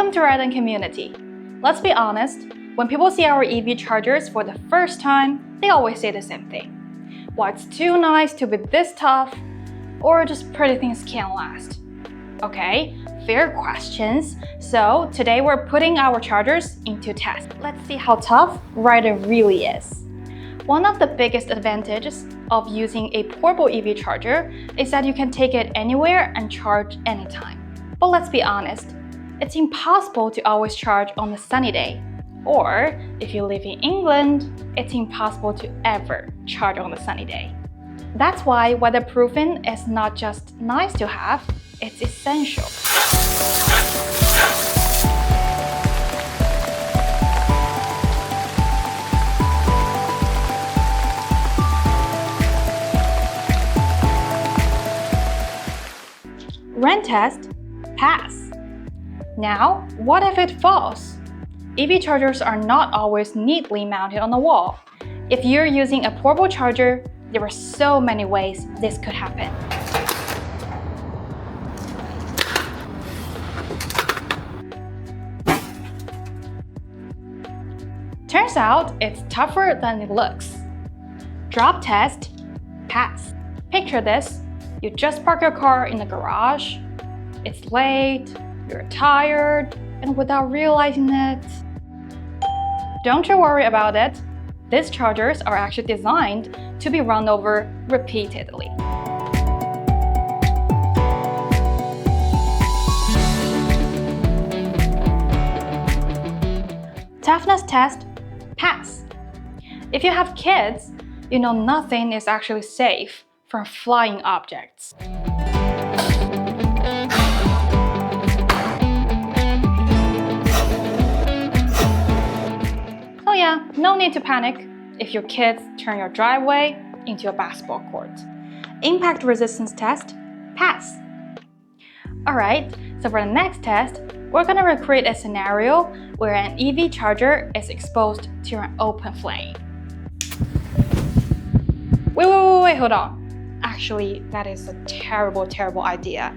Welcome to Rheidon community. Let's be honest, when people see our EV chargers for the first time, they always say the same thing. Well, it's too nice to be this tough, or just pretty things can't last. Okay, fair questions. So today we're putting our chargers into test. Let's see how tough Rheidon really is. One of the biggest advantages of using a portable EV charger is that you can take it anywhere and charge anytime. But let's be honest, it's impossible to always charge on a sunny day. Or, if you live in England, it's impossible to ever charge on a sunny day. That's why weatherproofing is not just nice to have, it's essential. Rain test, pass. Now, what if it falls? EV chargers are not always neatly mounted on the wall. If you're using a portable charger, there are so many ways this could happen. Turns out it's tougher than it looks. Drop test, pass. Picture this. You just park your car in the garage, it's late, you're tired, and without realizing it. Don't you worry about it. These chargers are actually designed to be run over repeatedly. Toughness test, pass. If you have kids, you know nothing is actually safe from flying objects. So yeah, no need to panic if your kids turn your driveway into a basketball court. Impact resistance test, pass. Alright, so for the next test, we're gonna recreate a scenario where an EV charger is exposed to an open flame. Wait, hold on. Actually, that is a terrible idea.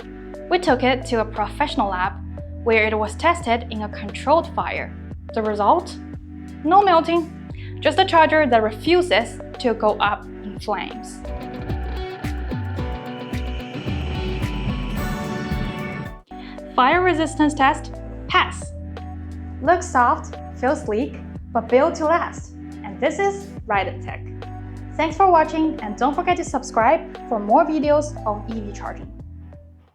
We took it to a professional lab where it was tested in a controlled fire. The result? No melting, just a charger that refuses to go up in flames. Fire resistance test, pass. Looks soft, feels sleek, but built to last. And this is Rheidon Tech. Thanks for watching, and don't forget to subscribe for more videos on EV charging.